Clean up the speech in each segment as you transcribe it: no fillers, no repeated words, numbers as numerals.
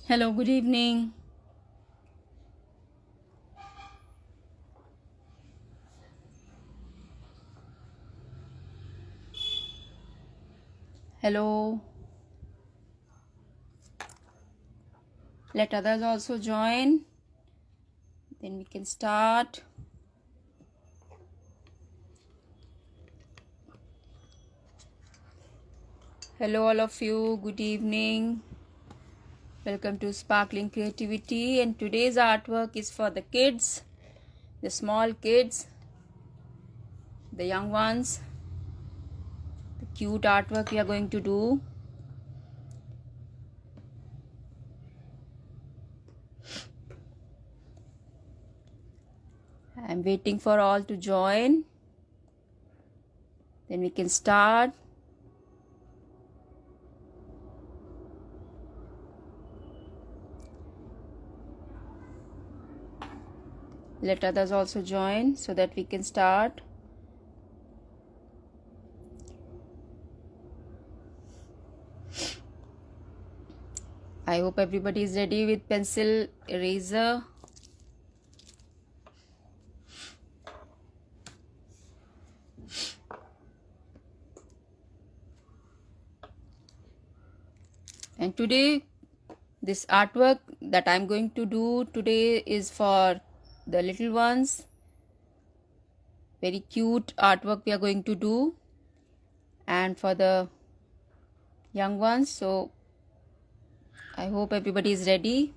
Hello, good evening. Hello. Let others also join. Then we can start. Hello, all of you. Good evening. Welcome to Sparkling Creativity. And today's artwork is for the kids, the small kids, the young ones. The cute artwork we are going to do. I'm waiting for all to join. Then we can start. Let others also join so that we can start. I hope everybody is ready with pencil, eraser. And today, this artwork that I'm going to do today is for the little ones. Very cute artwork we are going to do. And for the young ones. So, I hope everybody is ready.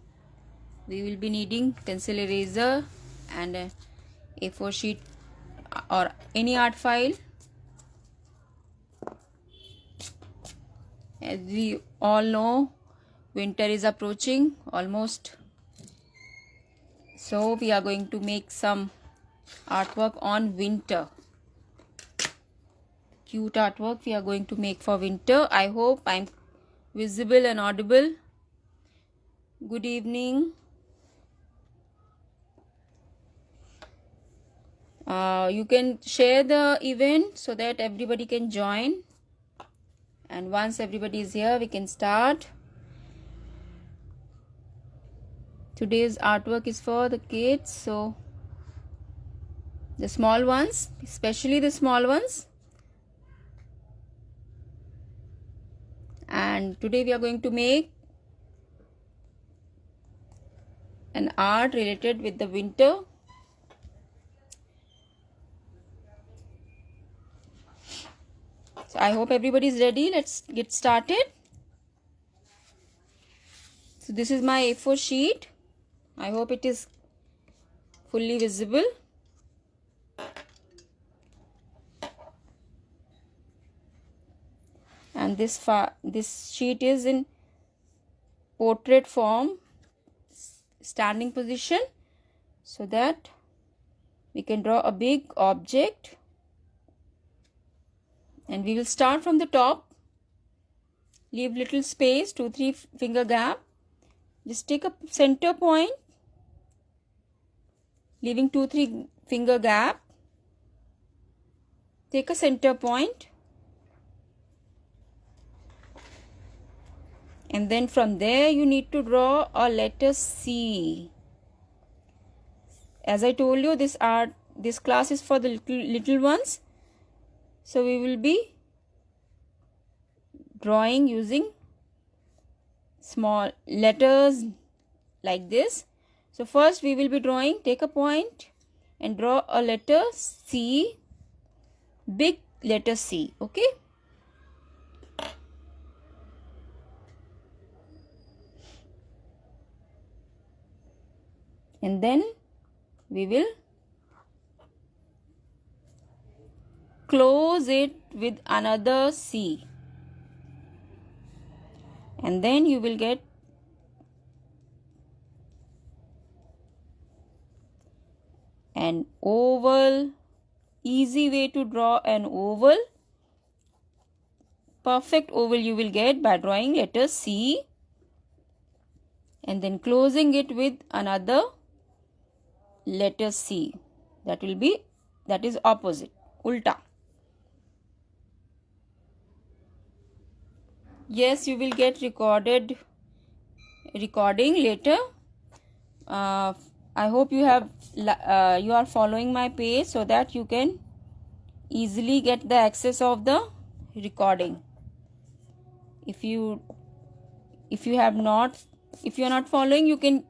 We will be needing pencil, eraser and a A4 sheet or any art file. As we all know, winter is approaching almost. So we are going to make some artwork on winter. Cute artwork we are going to make for winter. I hope I'm visible and audible. Good evening. You can share the event so that everybody can join. And once everybody is here, we can start. Today's artwork is for the kids, so the small ones, especially the small ones. And today we are going to make an art related with the winter. So I hope everybody is ready. Let's get started. So this is my A4 sheet. I hope it is fully visible. And this sheet is in portrait form, standing position, so that we can draw a big object. And we will start from the top. Leave little space, 2-3 finger gap. Just take a center point, leaving 2-3 finger gap. Take a center point. And then from there you need to draw a letter C. As I told you, this class is for the little ones. So we will be drawing using small letters like this. So first we will be drawing, take a point and draw a letter C, big letter C, okay? And then we will close it with another C. And then you will get an oval. Easy way to draw an oval. Perfect oval you will get by drawing letter C. and then closing it with another letter C. That is opposite, ulta. Yes, you will get recording later. I hope you are following my page so that you can easily get the access of the recording. If you are not following, you can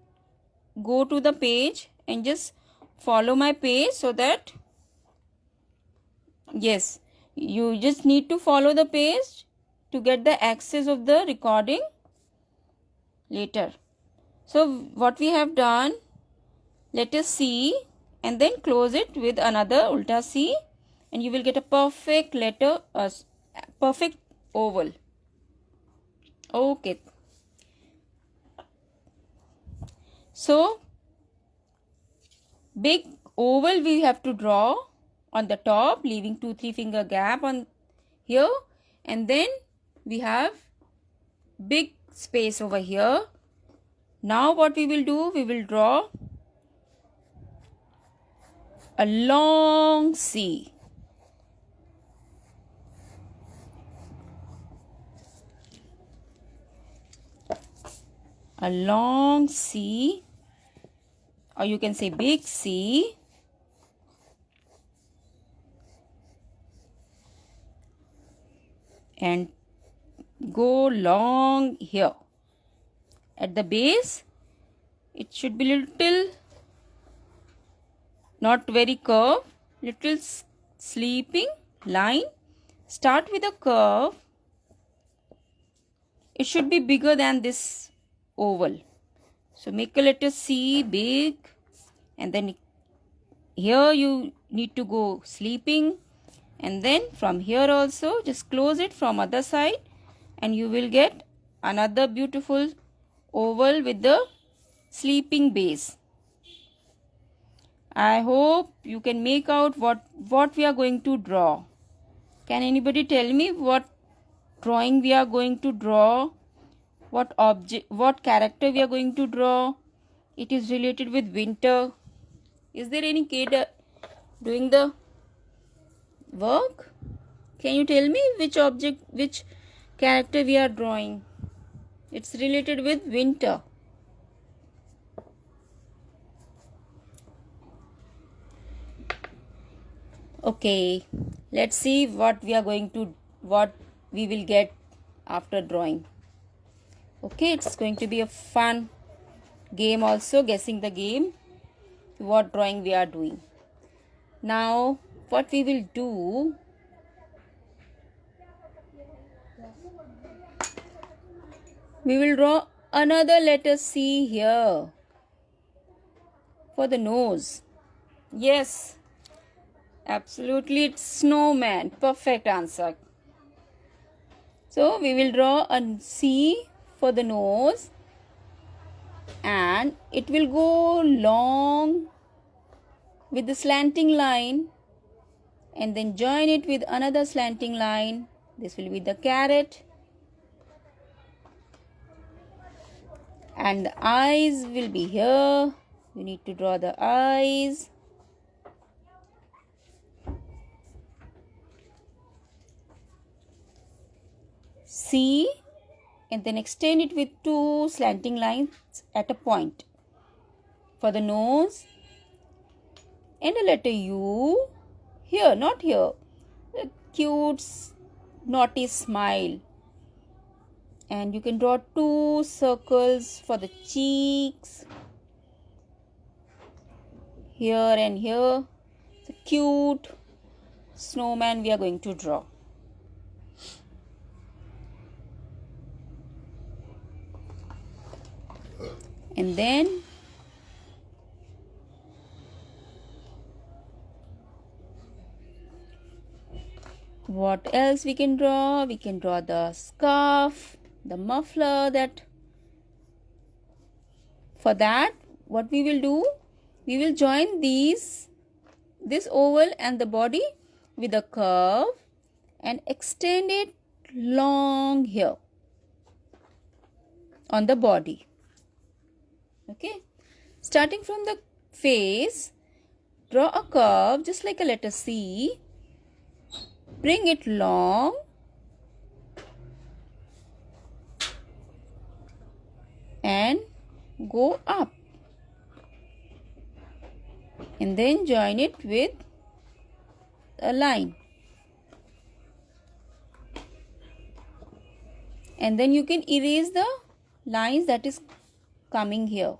go to the page and just follow my page, so that yes, you just need to follow the page to get the access of the recording later. So what we have done, letter C and then close it with another ulta C, and you will get a perfect letter, perfect oval. Okay. So big oval we have to draw on the top, leaving 2-3 finger gap on here, and then we have big space over here. Now what we will do, we will draw a long C. A long C, or you can say big C. And go long here. At the base, it should be little, not very curved, little sleeping line. Start with a curve. It should be bigger than this oval. So make a letter C big, and then here you need to go sleeping, and then from here also just close it from other side, and you will get another beautiful oval with the sleeping base. I hope you can make out what we are going to draw. Can anybody tell me what drawing we are going to draw? What object, what character we are going to draw? It is related with winter. Is there any kid doing the work? Can you tell me which object, which character we are drawing? It's related with winter. Okay, let's see what we will get after drawing. Okay, it's going to be a fun game also, guessing the game, what drawing we are doing. Now, what we will do, we will draw another letter C here for the nose. Yes, absolutely, it's snowman. Perfect answer. So we will draw a C for the nose, and it will go long with the slanting line, and then join it with another slanting line. This will be the carrot, and the eyes will be here. You need to draw the eyes. C, and then extend it with 2 slanting lines at a point for the nose, and a letter U here, not here. A cute naughty smile, and you can draw 2 circles for the cheeks here and here. It's a cute snowman we are going to draw. And then what else we can draw? We can draw the scarf, the muffler. For that, what we will do, we will join this oval and the body with a curve and extend it long here on the body. Okay, starting from the face, draw a curve just like a letter C, bring it long, and go up, and then join it with a line, and then you can erase the lines that is coming here.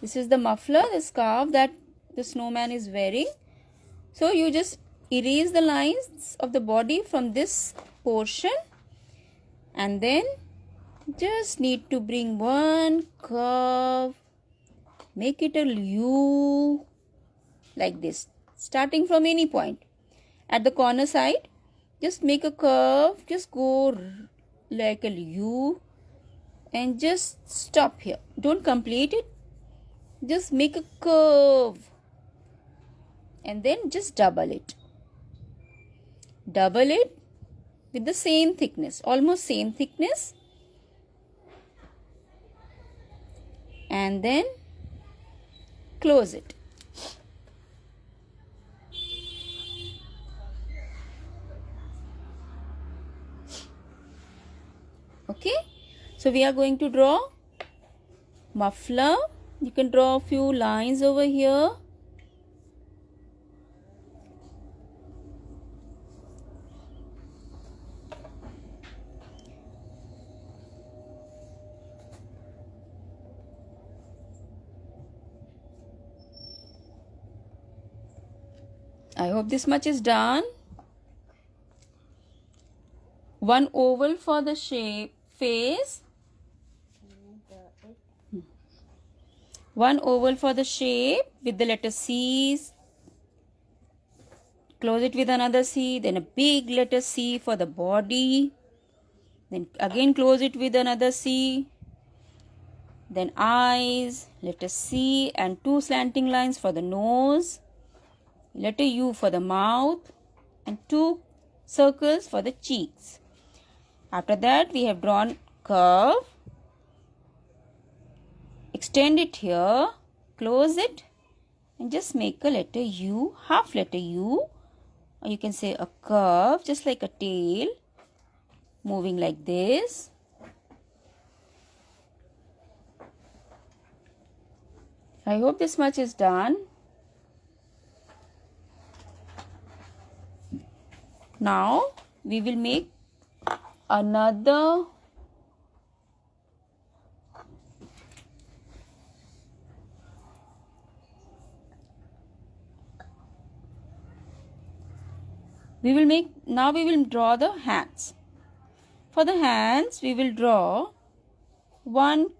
This is the muffler, the scarf that the snowman is wearing. So you just erase the lines of the body from this portion, and then just need to bring one curve, make it a U like this, starting from any point. At the corner side, just make a curve, just go like a U and just stop here. Don't complete it, just make a curve and then just double it. Double it with the same thickness, almost same thickness, and then close it. Okay, so we are going to draw muffler. You can draw a few lines over here. I hope this much is done. One oval for the shape face. One oval for the shape with the letter C. Close it with another C. Then a big letter C for the body. Then again close it with another C. Then eyes, letter C, and two slanting lines for the nose. Letter U for the mouth, and two circles for the cheeks. After that, we have drawn curve. Extend it here, close it, and just make a letter U, half letter U, or you can say a curve, just like a tail, moving like this. I hope this much is done. Now we will make another we will draw the hands. For the hands, we will draw one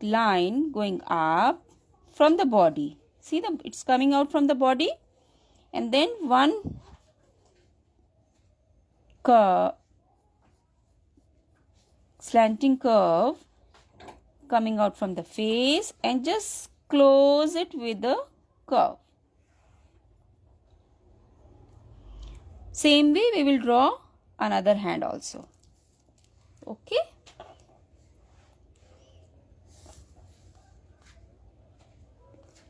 line going up from the body. See, it's coming out from the body, and then one curve, slanting curve coming out from the face, and just close it with the curve. Same way we will draw another hand also. Okay.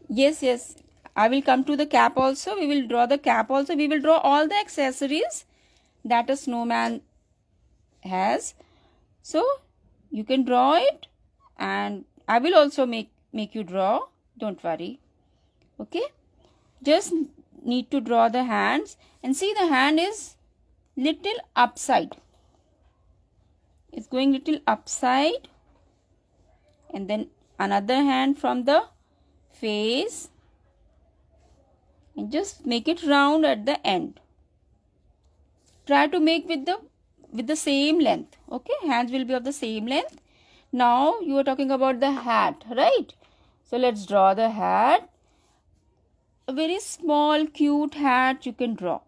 Yes, I will come to the cap also. We will draw the cap also. We will draw all the accessories that a snowman has. So you can draw it, and I will also make you draw. Don't worry. Okay. Just need to draw the hands, and see, the hand is little upside. It's going little upside, and then another hand from the face, and just make it round at the end. Try to make with the same length. Okay, hands will be of the same length. Now you are talking about the hat, right? So let's draw the hat. A very small cute hat you can draw.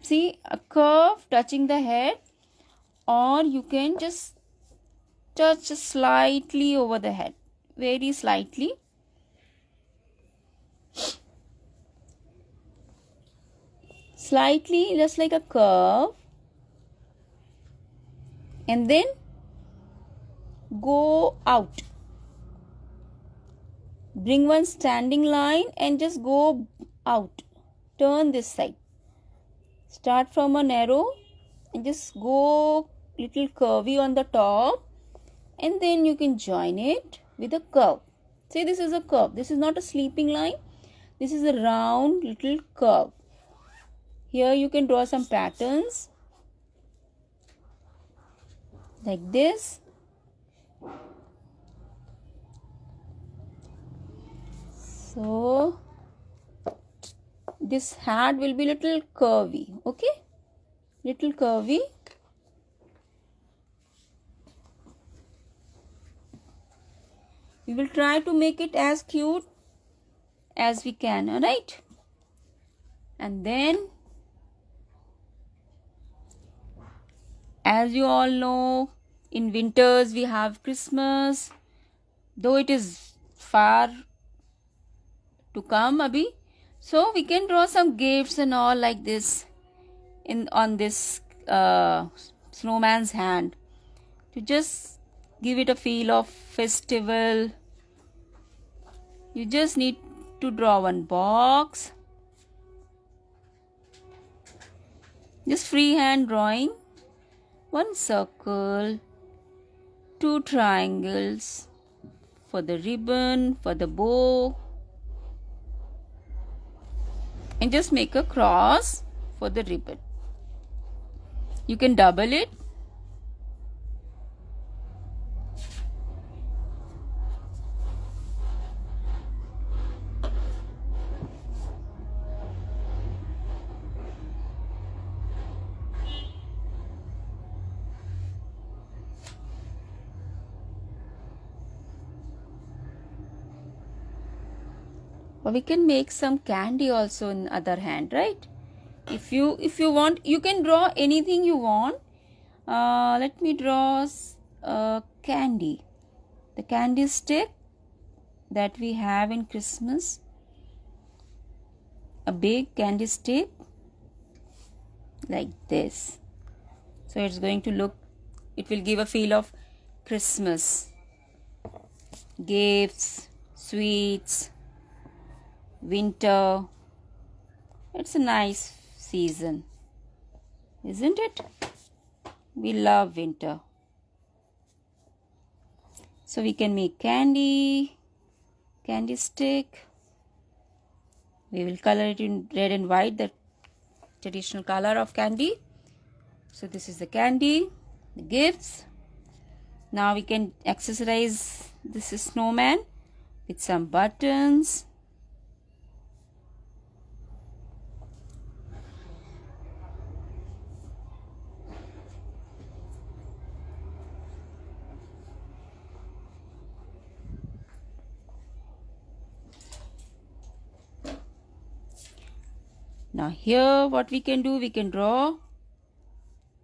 See, a curve touching the head, or you can just touch slightly over the head, very slightly. Slightly, just like a curve, and then go out. Bring one standing line and just go out. Turn this side. Start from a narrow and just go little curvy on the top, and then you can join it with a curve. See, this is a curve. This is not a sleeping line. This is a round little curve. Here you can draw some patterns like this. So this hat will be little curvy, okay? Little curvy. We will try to make it as cute as we can, alright? And then, as you all know, in winters we have Christmas, though it is far to come abhi. So we can draw some gifts and all like this on this snowman's hand to just give it a feel of festival. You just need to draw one box. Just freehand drawing. One circle, two triangles for the ribbon, for the bow, and just make a cross for the ribbon. You can double it. Or we can make some candy also in other hand, right? If you want, you can draw anything you want. Let me draw candy. The candy stick that we have in Christmas. A big candy stick like this. So it's going to look, it will give a feel of Christmas. Gifts, sweets, winter. It's a nice season, isn't it? We love winter. So we can make candy stick. We will color it in red and white, the traditional color of candy. So this is the candy, the gifts. Now we can accessorize this snowman with some buttons. Now here what we can do, we can draw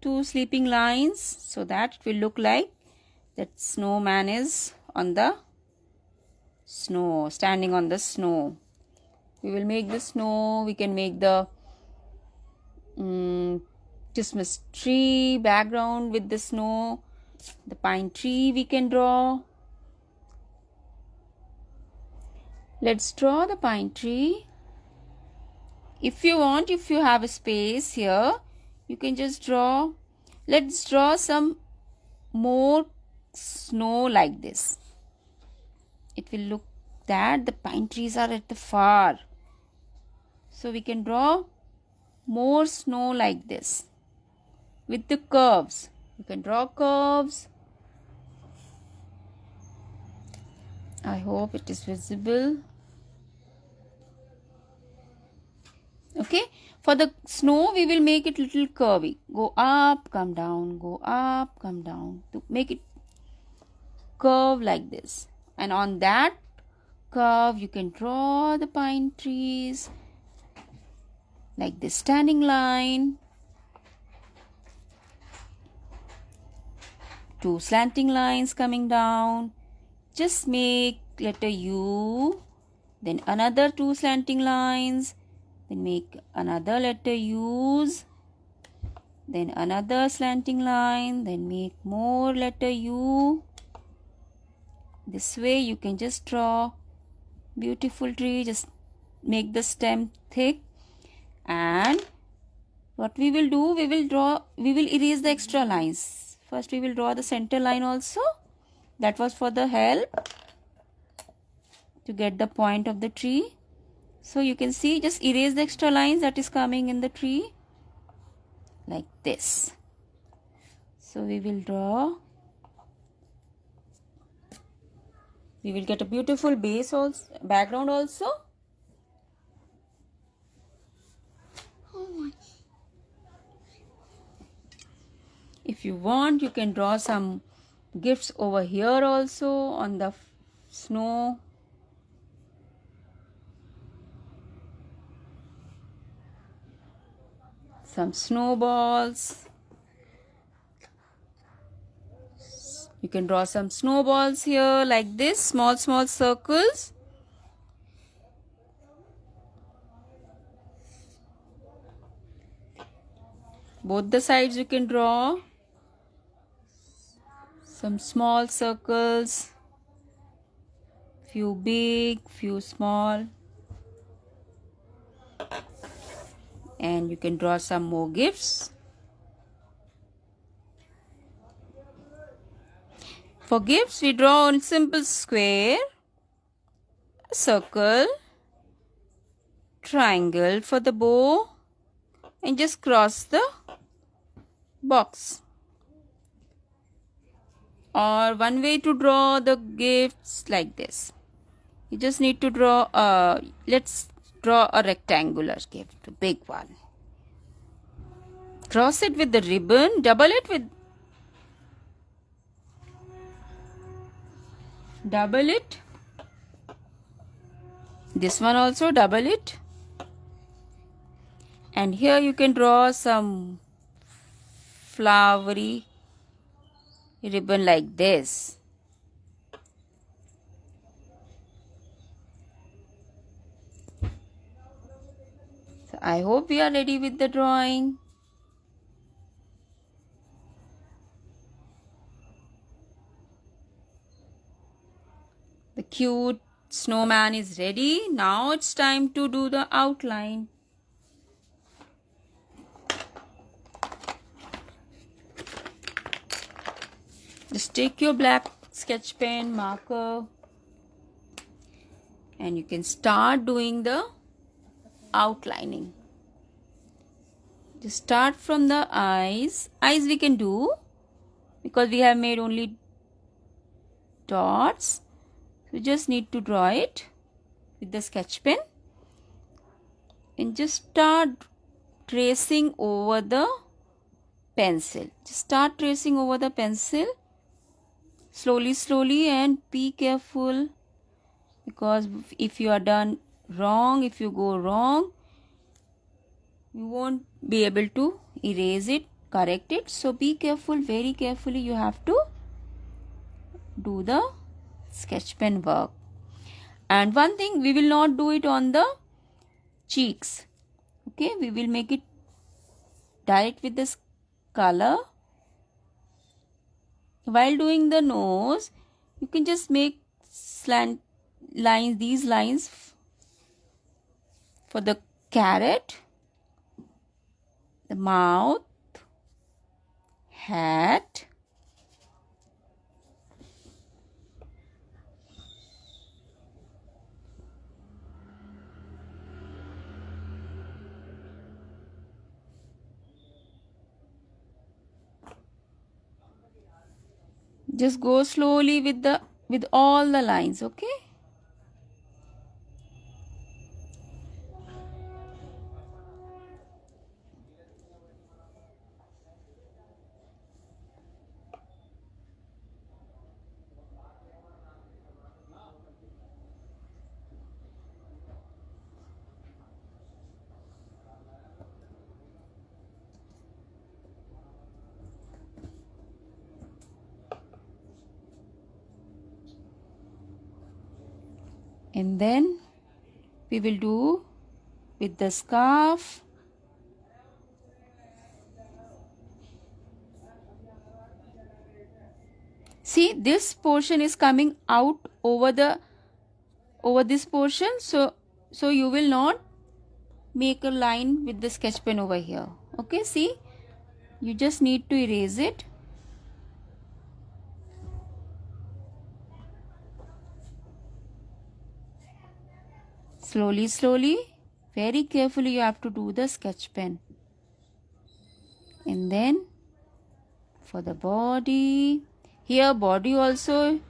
two sleeping lines so that it will look like that snowman is on the snow, standing on the snow. We will make the snow, we can make the Christmas tree background with the snow, the pine tree we can draw. Let's draw the pine tree. If you want, if you have a space here, you can just draw. Let's draw some more snow like this. It will look that the pine trees are at the far. So we can draw more snow like this with the curves. You can draw curves. I hope it is visible. Okay, for the snow we will make it little curvy. Go up, come down, go up, come down to make it curve like this. And on that curve you can draw the pine trees like this standing line. Two slanting lines coming down. Just make letter U, then another two slanting lines. Then make another letter U's, then another slanting line, then make more letter U, This way you can just draw beautiful tree. Just make the stem thick, and what we will do, we will erase the extra lines. First we will draw the center line also. That was for the help to get the point of the tree. So you can see, just erase the extra lines that is coming in the tree like this. So we will draw. We will get a beautiful base also, background also. If you want, you can draw some gifts over here also on the snow. Some snowballs. You can draw some snowballs here like this, small circles. Both the sides you can draw some small circles, few big, few small, and you can draw some more gifts. For gifts, we draw a simple square, a circle, triangle for the bow, and just cross the box. Or one way to draw the gifts like this. You just need to draw let's draw a rectangular gift, a big one. Cross it with the ribbon, double it. This one also double it. And here you can draw some flowery ribbon like this. So I hope we are ready with the drawing. The cute snowman is ready. Now it's time to do the outline. Just take your black sketch pen, marker, and you can start doing the outlining. Just start from the eyes. Eyes we can do because we have made only dots. We just need to draw it with the sketch pen and just start tracing over the pencil. Just start tracing over the pencil slowly, and be careful, because if you are done wrong, if you go wrong, you won't be able to erase it, correct it. So be careful, very carefully you have to do the sketch pen work. And one thing, we will not do it on the cheeks. Okay, we will make it direct with this color. While doing the nose, you can just make slant lines, these lines for the carrot, the mouth, hat, just go slowly with all the lines. Okay, and then we will do with the scarf. See, this portion is coming out over this portion, so you will not make a line with the sketch pen over here. Okay, see, you just need to erase it. Slowly, slowly, very carefully you have to do the sketch pen. And then for the body, here body also,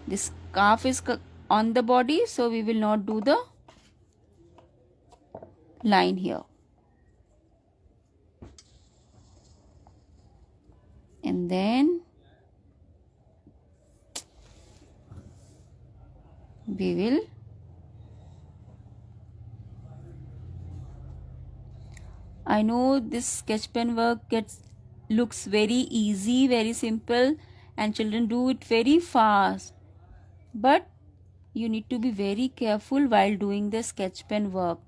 this scarf is on the body, so we will not do the line here. And then we will I know this sketch pen work looks very easy, very simple, and children do it very fast. But you need to be very careful while doing the sketch pen work.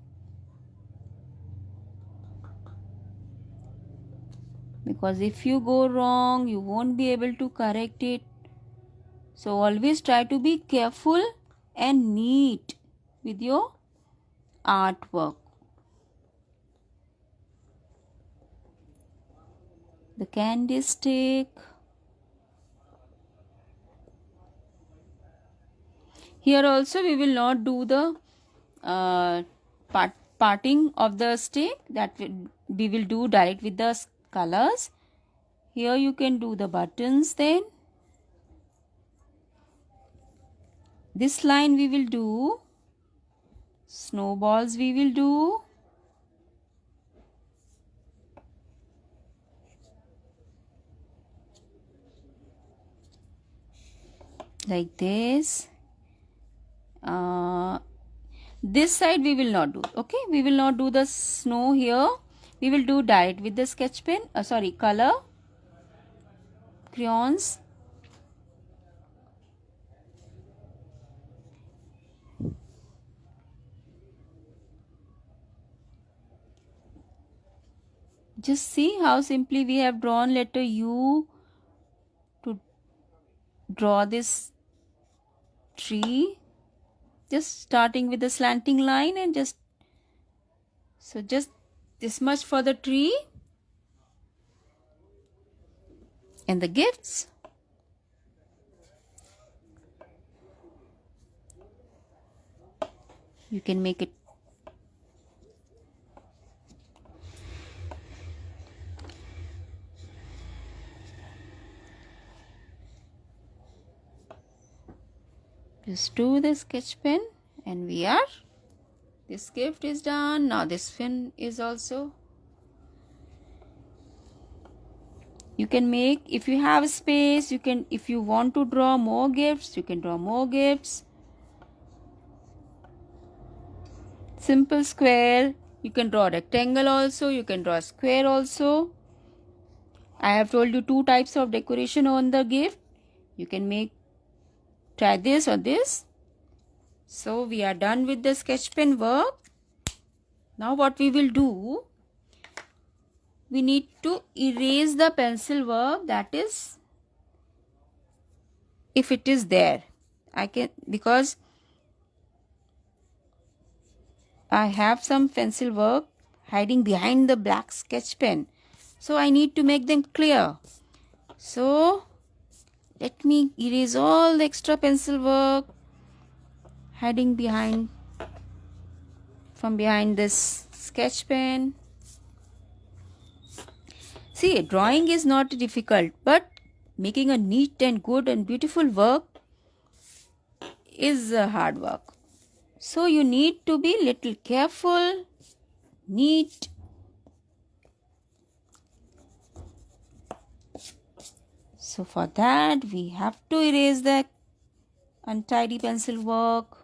Because if you go wrong, you won't be able to correct it. So always try to be careful and neat with your artwork. The candy stick. Here also we will not do the parting of the stick, that we will do direct with the colors. Here you can do the buttons then. This line we will do. Snowballs we will do. Like this. This side we will not do. Okay, we will not do the snow here. We will do direct with the sketch pen. Color. Crayons. Just see how simply we have drawn letter U to draw this tree. Just starting with the slanting line and just this much for the tree and the gifts. You can make it just do the sketch pen and this gift is done. Now this pen is also, you can make, if you have space, you can, if you want to draw more gifts, you can draw more gifts. Simple square, you can draw rectangle also, you can draw square also. I have told you 2 types of decoration on the gift. You can try this or this. So we are done with the sketch pen work. Now what we will do, we need to erase the pencil work, that is, if it is there. Because I have some pencil work hiding behind the black sketch pen. So I need to make them clear. So let me erase all the extra pencil work hiding from behind this sketch pen. See, drawing is not difficult, but making a neat and good and beautiful work is hard work. So you need to be little careful, neat. So for that we have to erase the untidy pencil work.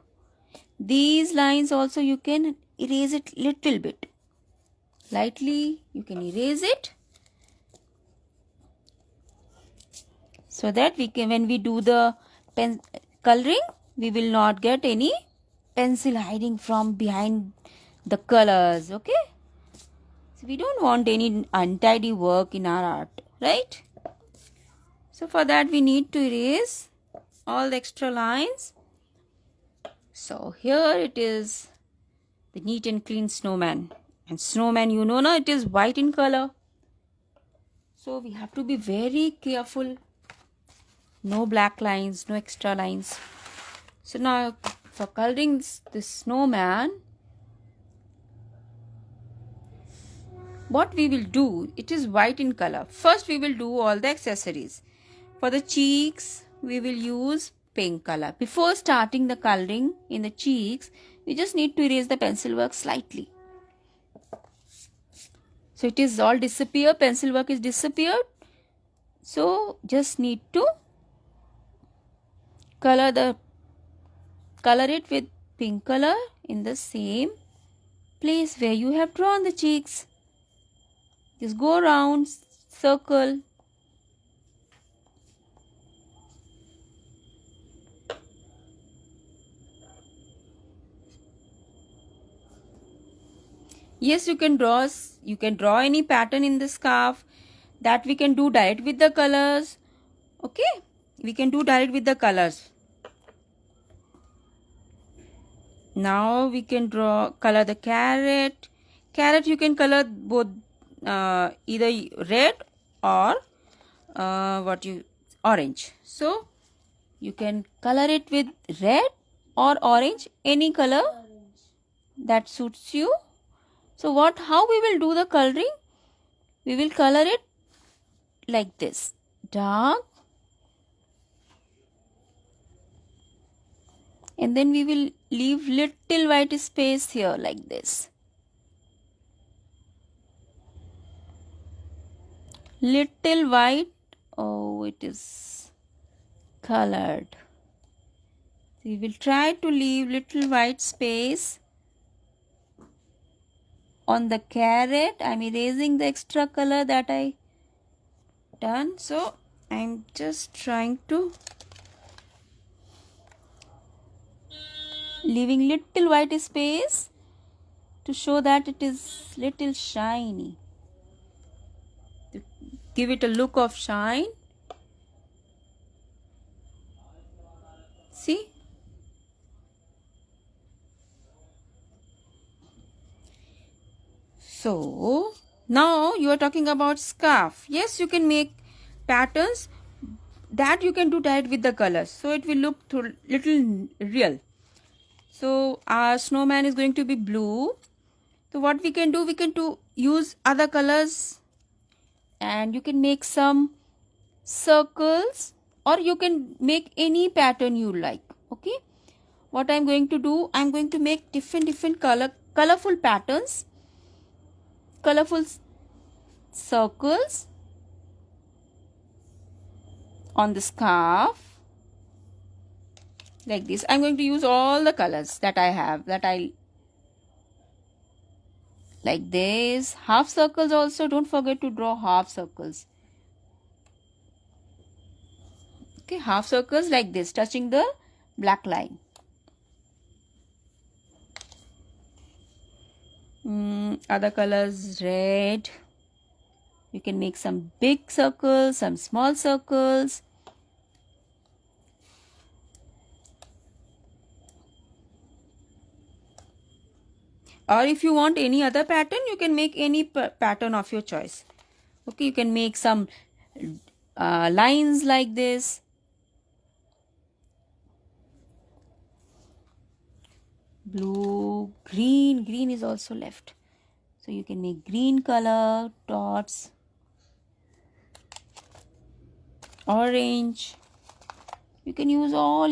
These lines also you can erase it little bit. Lightly you can erase it. So that when we do the coloring, we will not get any pencil hiding from behind the colors. Okay. So we don't want any untidy work in our art, right? So for that we need to erase all the extra lines. So here it is, the neat and clean snowman. And snowman, you know now, it is white in color. So we have to be very careful. No black lines, no extra lines. So now for coloring this snowman, what we will do, it is white in color. First we will do all the accessories. For the cheeks, we will use pink color. Before starting the coloring in the cheeks, we just need to erase the pencil work slightly. So it is all disappear, pencil work is disappeared. So just need to color it with pink color in the same place where you have drawn the cheeks. Just go around, circle. Yes, you can draw any pattern in the scarf. That we can do direct with the colors. Okay, we can do direct with the colors. Now we can color the carrot. Carrot you can color both either red or orange. So you can color it with red or orange, any color that suits you. So how we will do the coloring? We will color it like this, dark, and then we will leave little white space here like this. Little white. Oh, it is colored. We will try to leave little white space on the carrot. I'm erasing the extra color that I done. So I'm just trying to leaving little white space to show that it is little shiny. To give it a look of shine. See? So now you are talking about scarf. Yes, you can make patterns that you can do direct with the colors. So it will look little real. So our snowman is going to be blue. So what we can do use other colors, and you can make some circles, or you can make any pattern you like. Okay, what I'm going to do, I'm going to make different colorful patterns, colorful circles on the scarf like this. I'm going to use all the colors that I have, like this. Half circles also, don't forget to draw half circles. Okay, half circles like this, touching the black line. Other colors, red. You can make some big circles, some small circles. Or if you want any other pattern, you can make any pattern of your choice. Okay, you can make some lines like this. Blue, green is also left. So you can make green color dots. Orange. You can use all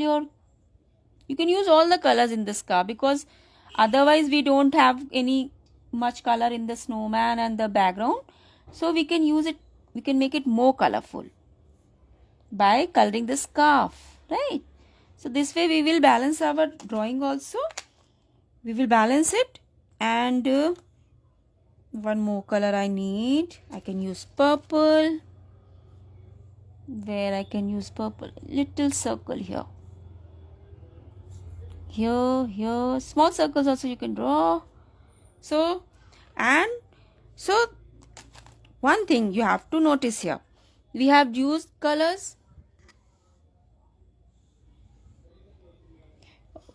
the colors in this car, because otherwise we don't have any much color in the snowman and the background. So we can make it more colorful by coloring the scarf, right? So this way we will balance our drawing also. We will balance it. And one more color I need. I can use purple. Where I can use purple, little circle here, small circles also you can draw. So one thing you have to notice here, we have used colors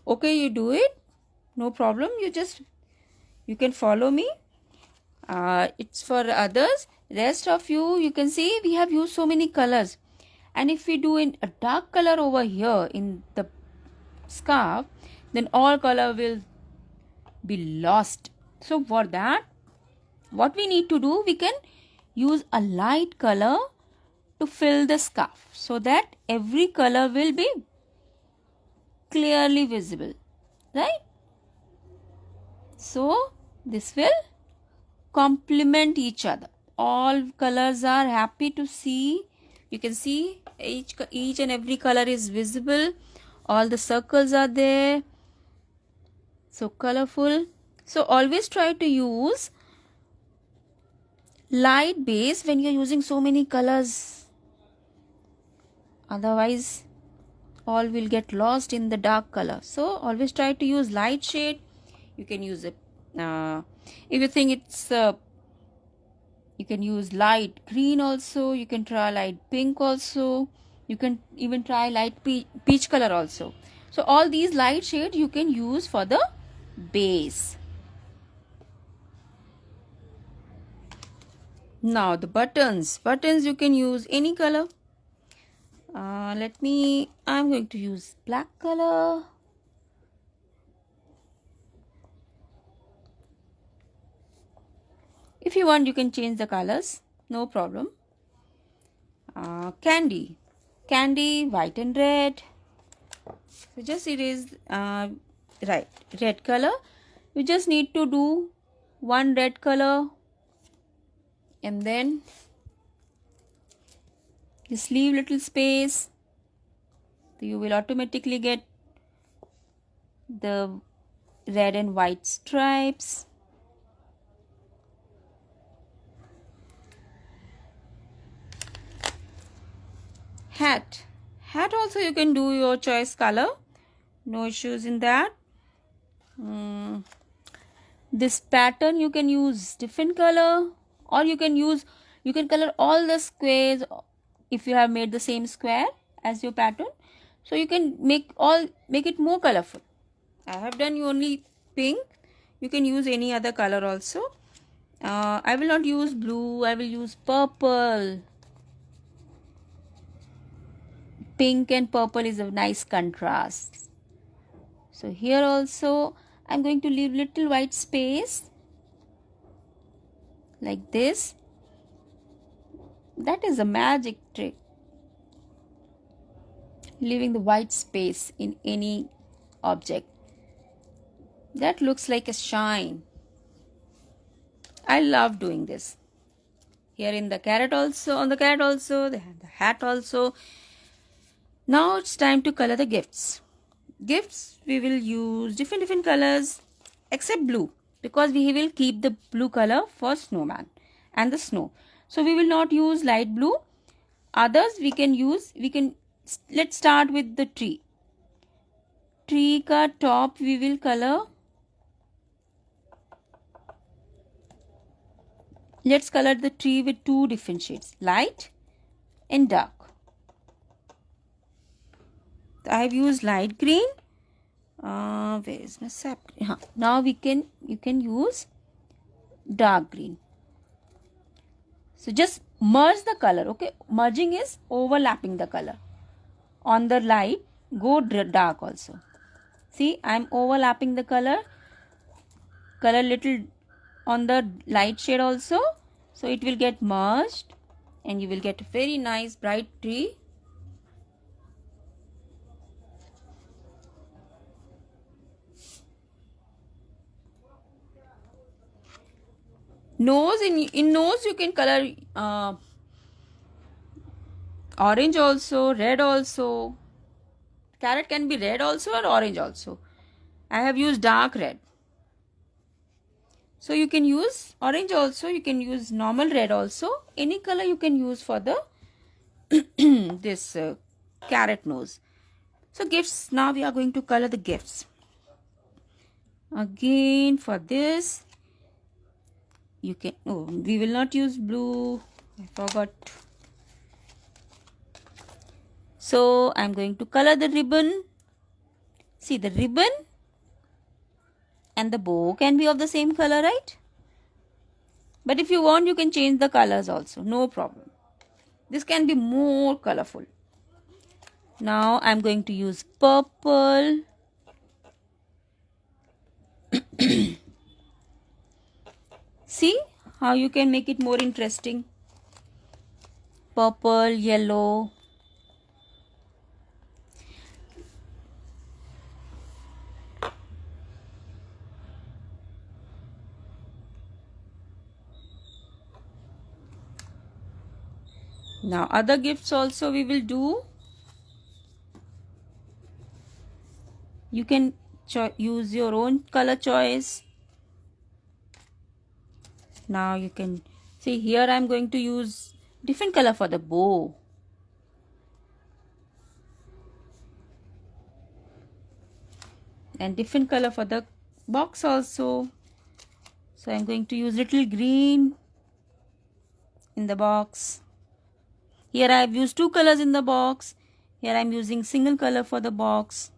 okay, you do it, no problem. You can follow me. It's for others. Rest of you can see we have used so many colors, and if we do in a dark color over here in the scarf, then all color will be lost. So for that, what we need to do, we can use a light color to fill the scarf so that every color will be clearly visible, right? So this will complement each other. All colors are happy to see. You can see each and every color is visible. All the circles are there, so colorful. So always try to use light base when you're using so many colors, otherwise all will get lost in the dark color. So always try to use light shade. You can use it if you think it's you can use light green also. You can try light pink also. You can even try light peach color also. So all these light shades you can use for the base. Now the buttons you can use any color. I'm going to use black color. If you want, you can change the colors, no problem. Candy, white and red. So just erase right, red color. You just need to do one red color, and then just leave little space. So you will automatically get the red and white stripes. Hat also you can do your choice color, no issues in that. This pattern you can use different color, or you can color all the squares if you have made the same square as your pattern. So you can make it more colorful. I have done only pink. You can use any other color also. I will not use blue, I will use purple. Pink and purple is a nice contrast. So here also I'm going to leave little white space like this. That is a magic trick, leaving the white space in any object. That looks like a shine. I love doing this. Here in the carrot also, on the carrot also, the hat also. Now it's time to color the gifts. Gifts we will use different colors except blue, because we will keep the blue color for snowman and the snow. So we will not use light blue. Others we can use. Let's start with the tree. Tree ka top we will color. Let's color the tree with two different shades, light and dark. I have used light green. Where is my sap? Now you can use dark green. So just merge the color. Okay, merging is overlapping the color. On the light, go dark also. See, I am overlapping the color. Color little on the light shade also. So it will get merged, and you will get a very nice bright tree. Nose, in nose you can color orange also, red also. Carrot can be red also or orange also. I have used dark red. So you can use orange also, you can use normal red also. Any color you can use for the this carrot nose. So gifts, now we are going to color the gifts. Again for this, you can, we will not use blue, I forgot. So I'm going to color the ribbon. See, the ribbon and the bow can be of the same color, right? But if you want, you can change the colors also, no problem. This can be more colorful. Now I'm going to use purple. See how you can make it more interesting. Purple, yellow. Now other gifts also we will do. You can use your own color choice. Now you can see here I'm going to use different color for the bow. And different color for the box also. So I'm going to use little green in the box. Here I have used two colors in the box. Here I'm using single color for the box.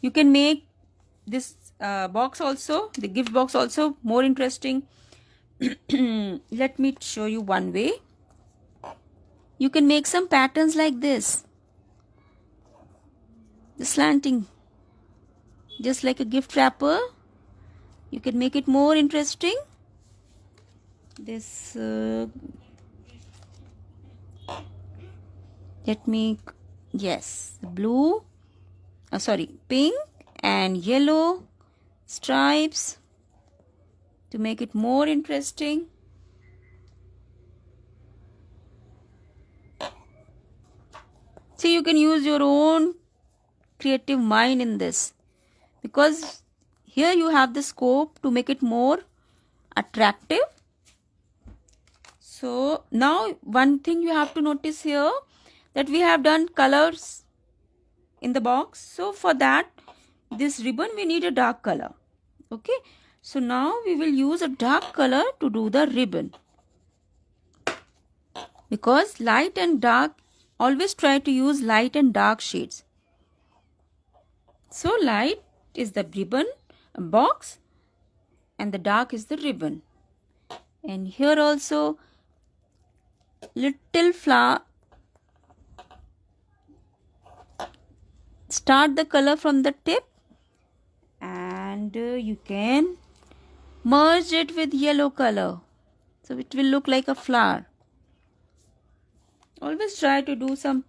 You can make this box also, the gift box also, more interesting. Let me show you one way. You can make some patterns like this. The slanting, just like a gift wrapper. You can make it more interesting. This blue, pink and yellow stripes to make it more interesting. See, you can use your own creative mind in this, because here you have the scope to make it more attractive. So now one thing you have to notice here, that we have done colors in the box. So for that, this ribbon we need a dark color. Okay, so now we will use a dark color to do the ribbon, because light and dark, always try to use light and dark shades. So light is the ribbon box and the dark is the ribbon. And here also little flower. Start the color from the tip and you can merge it with yellow color, so it will look like a flower. Always try to do some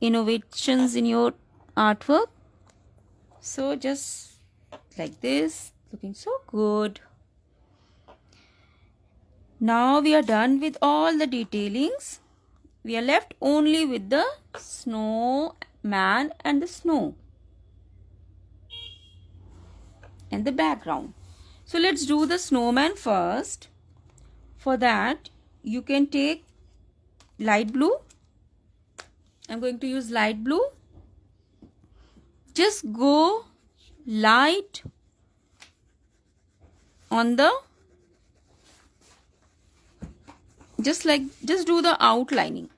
innovations in your artwork. So just like this, looking so good. Now we are done with all the detailings. We are left only with the snowman and the snow and the background. So let's do the snowman first. For that, you can take light blue. I'm going to use light blue. Just go light on the, just do the outlining.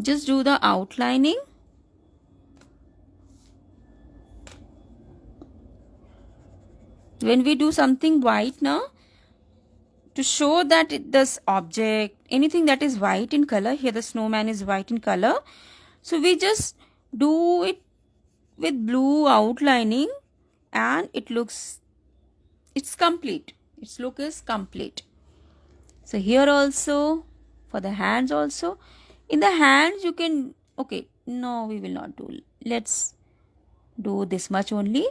Just do the outlining. When we do something white now, to show that this object, anything that is white in color, here the snowman is white in color, so we just do it with blue outlining and it's complete. Its look is complete. So here also, for the hands also, in the hands you can, okay, no, we will not do, let's do this much only.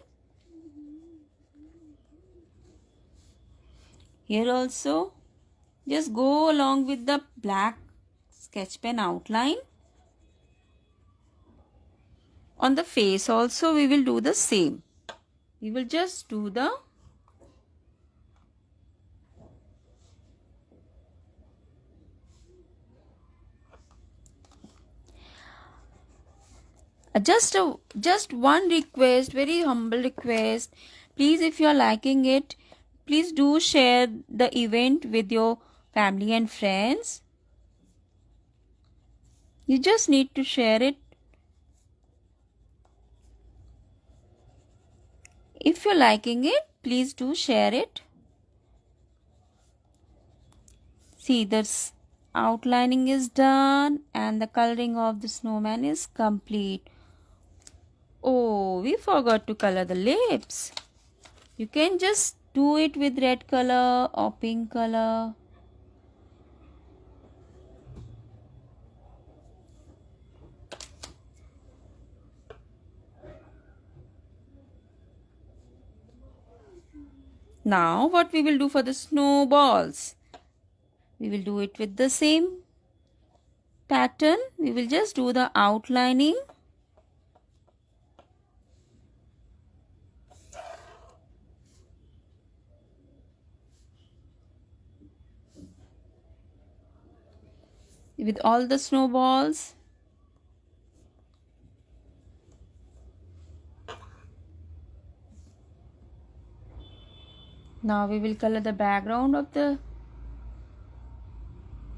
Here also, just go along with the black sketch pen outline. On the face also we will do the same. We will just do the just one request, very humble request. Please, if you are liking it, please do share the event with your family and friends. You just need to share it. If you're liking it, please do share it. See, this outlining is done and the coloring of the snowman is complete. Oh, we forgot to color the lips. You can just do it with red color or pink color. Now what we will do for the snowballs? We will do it with the same pattern. We will just do the outlining. With all the snowballs. Now we will color the background of the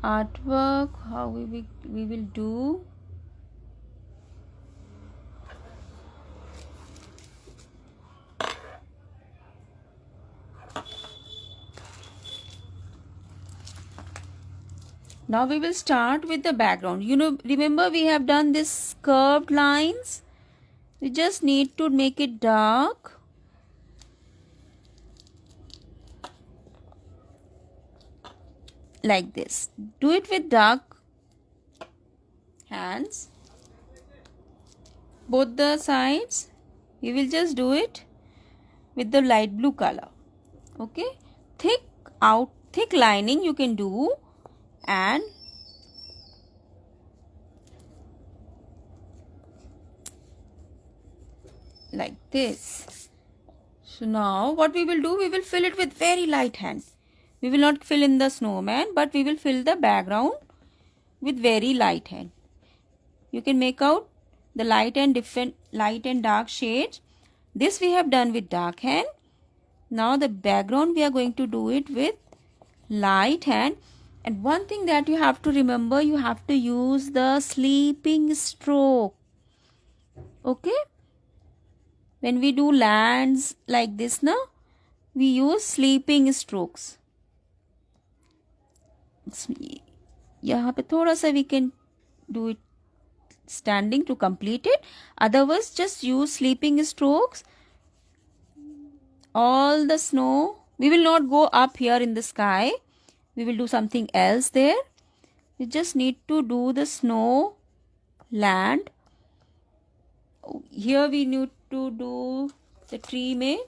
artwork. How we will do. Now we will start with the background. Remember we have done this curved lines. We just need to make it dark. Like this. Do it with dark hands. Both the sides. We will just do it with the light blue color. Okay. Thick lining you can do. And like this. So now what we will do, we will fill it with very light hand. We will not fill in the snowman, but we will fill the background with very light hand. You can make out the light and dark shades. This we have done with dark hand. Now the background we are going to do it with light hand. And one thing that you have to remember, you have to use the sleeping stroke. Okay? When we do lands like this now, we use sleeping strokes. यहाँ पे थोड़ा सा we can do it standing to complete it. Otherwise, just use sleeping strokes. All the snow, we will not go up here in the sky. We will do something else there. We just need to do the snow land. Here we need to do the tree में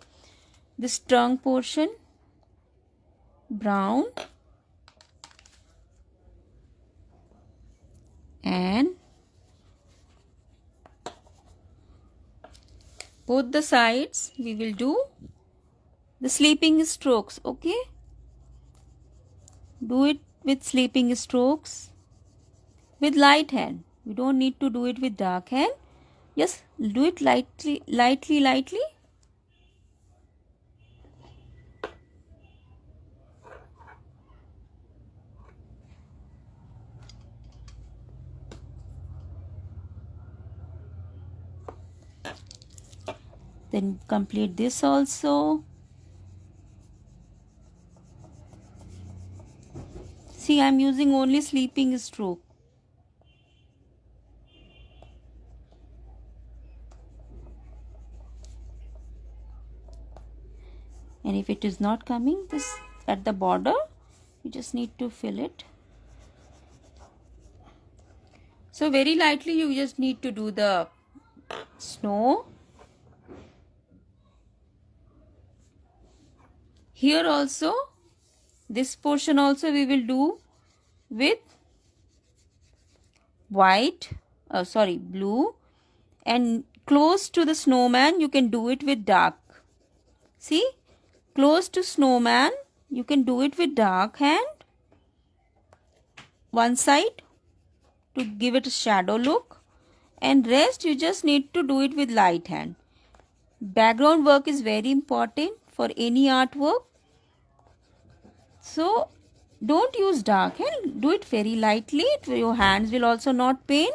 this trunk portion brown and both the sides we will do the sleeping strokes. Okay, do it with sleeping strokes with light hand. You don't need to do it with dark hand. Just do it lightly. Then complete this also. See, I am using only sleeping stroke. And if it is not coming, this at the border, you just need to fill it. So very lightly you just need to do the snow. Here also, this portion also we will do with blue, and close to the snowman you can do it with dark. See, close to snowman you can do it with dark hand, one side to give it a shadow look, and rest you just need to do it with light hand. Background work is very important for any artwork. So don't use dark hand, do it very lightly. Your hands will also not pain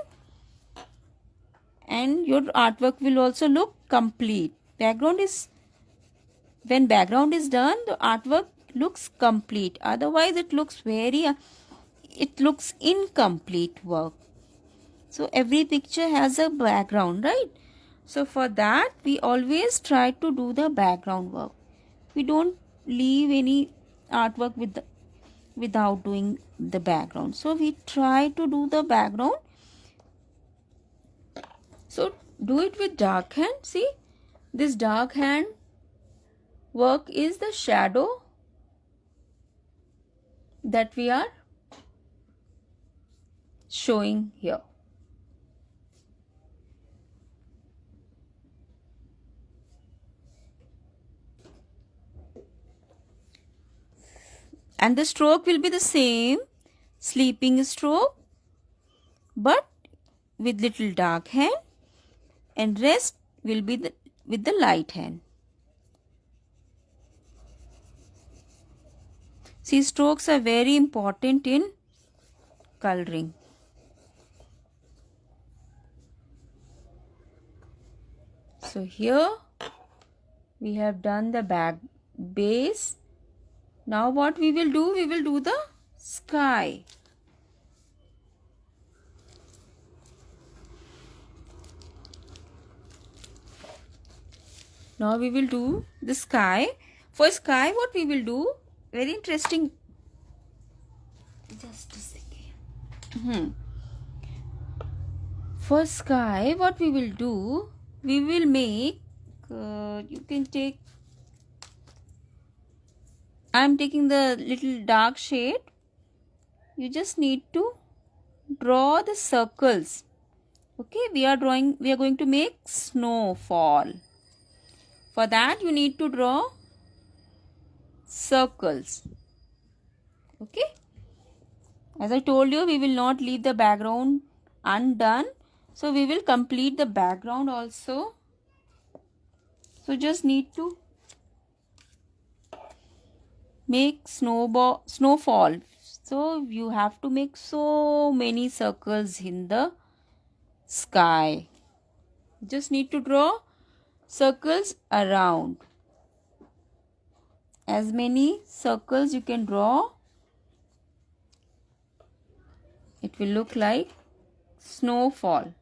and your artwork will also look complete. When background is done, the artwork looks complete. Otherwise it looks incomplete work. So every picture has a background, right? So for that we always try to do the background work. We don't leave any artwork without doing the background. So we try to do the background. So do it with dark hand. See, this dark hand work is the shadow that we are showing here. And the stroke will be the same, sleeping stroke, but with little dark hand, and rest will be with the light hand. See, strokes are very important in coloring. So here we have done the back base. Now what we will do? We will do the sky. Now we will do the sky. For sky, what we will do? Very interesting. Just a second. For sky, what we will do? We will make. You can take. I am taking the little dark shade. You just need to draw the circles. Okay, we are going to make snowfall. For that you need to draw circles. Okay, as I told you, we will not leave the background undone, so we will complete the background also. So just need to make snowfall. So you have to make so many circles in the sky. Just need to draw circles around. As many circles you can draw, it will look like snowfall.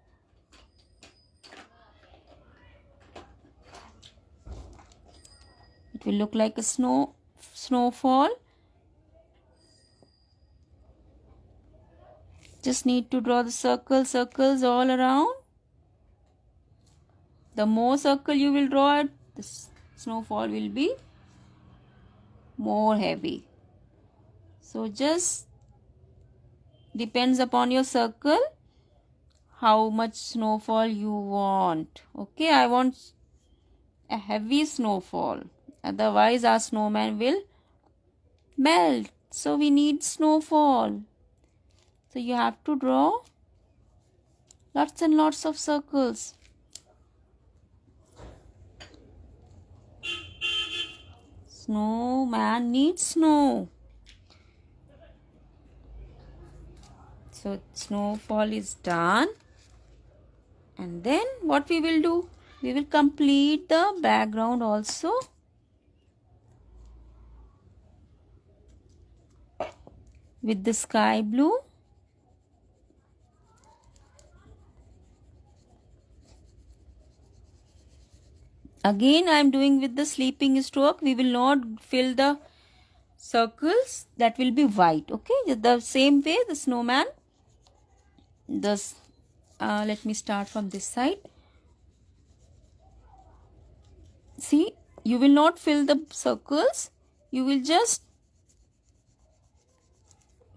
It will look like a snowfall. Just need to draw the circles all around. The more circle you will draw it, the snowfall will be more heavy. So just depends upon your circle how much snowfall you want. Okay, I want a heavy snowfall, otherwise our snowman will melt. So we need snowfall. So you have to draw lots and lots of circles. Snowman needs snow. So snowfall is done. And then what we will do? We will complete the background also. With the sky blue. Again I am doing with the sleeping stroke. We will not fill the circles, that will be white. Okay, the same way the snowman. Let me start from this side. See, you will not fill the circles. You will just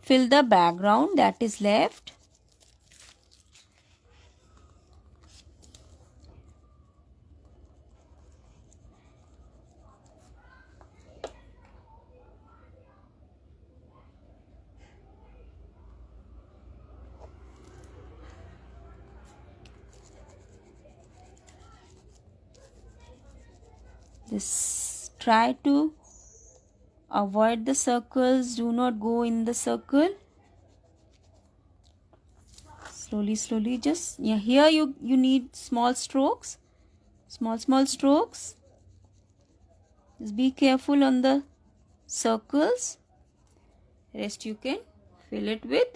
fill the background that is left. Try to Avoid the circles. Do not go in the circle. Slowly, slowly. Just here you need small strokes. Small strokes. Just be careful on the circles. Rest you can fill it with.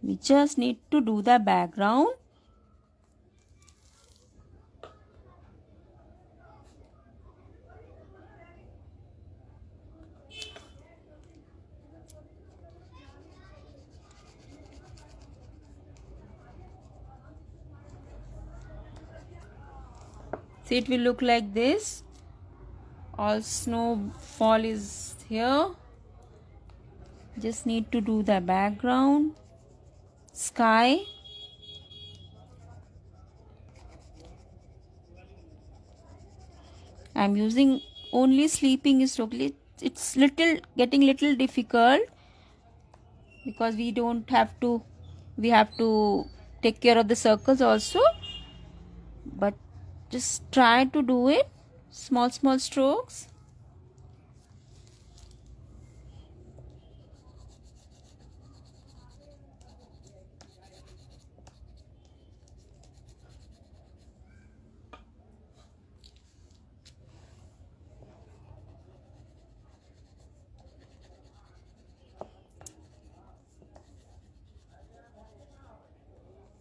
We just need to do the background. See, it will look like this. All snowfall is here. Just need to do the background. Sky. I'm using only sleeping stroke. It's getting little difficult because we have to take care of the circles also, but just try to do it small strokes.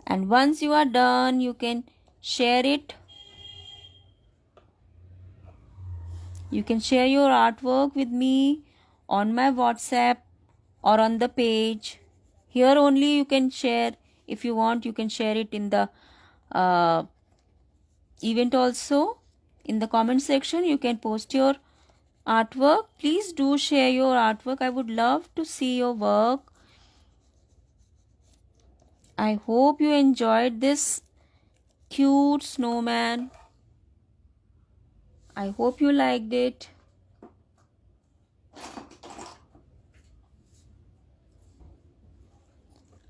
And once you are done, you can share it. You can share your artwork with me on my WhatsApp or on the page. Here only you can share. If you want, you can share it in the event also. In the comment section, you can post your artwork. Please do share your artwork. I would love to see your work. I hope you enjoyed this cute snowman. I hope you liked it.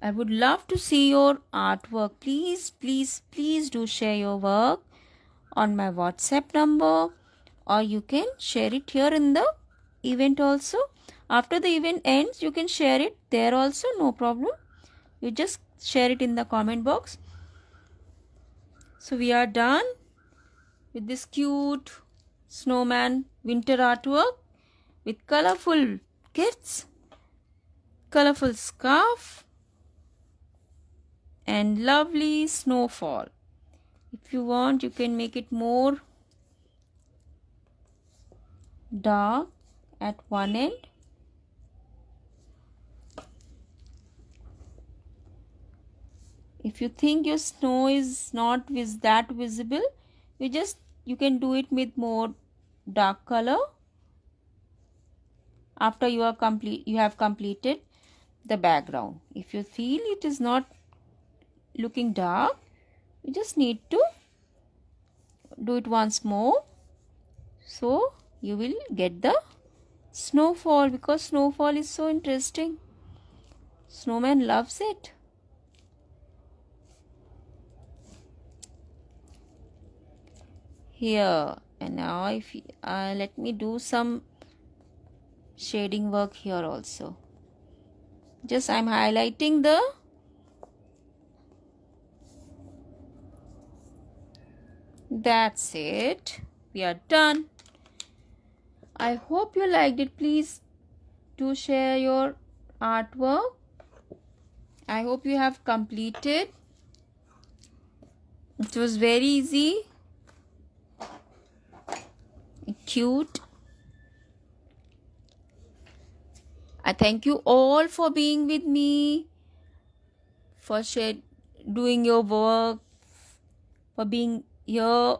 I would love to see your artwork. Please do share your work on my WhatsApp number, or you can share it here in the event also. After the event ends, you can share it there also, no problem. You just share it in the comment box. So we are done with this cute snowman winter artwork with colorful gifts, colorful scarf, and lovely snowfall. If you want, you can make it more dark at one end. If you think your snow is not that visible, you can do it with more dark color. After you have completed the background. If you feel it is not looking dark, you just need to do it once more, so you will get the snowfall, because snowfall is so interesting. Snowman loves it. Here and now, if let me do some shading work here also. Just I'm highlighting the that's it. We are done. I hope you liked it. Please do share your artwork. I hope you have completed. It was very easy, cute. I thank you all for being with me, for doing your work, for being here.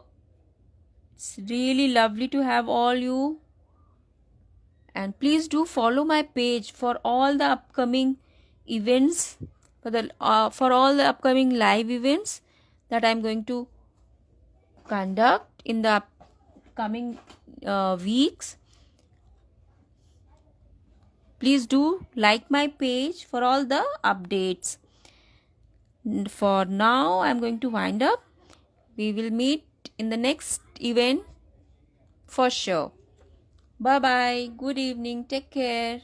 It's really lovely to have all you. And please do follow my page for all the upcoming events, for all the upcoming live events that I'm going to conduct in the upcoming weeks. please do like my page for all the updates. For now, I'm going to wind up. We will meet in the next event for sure. Bye bye. Good evening. Take care.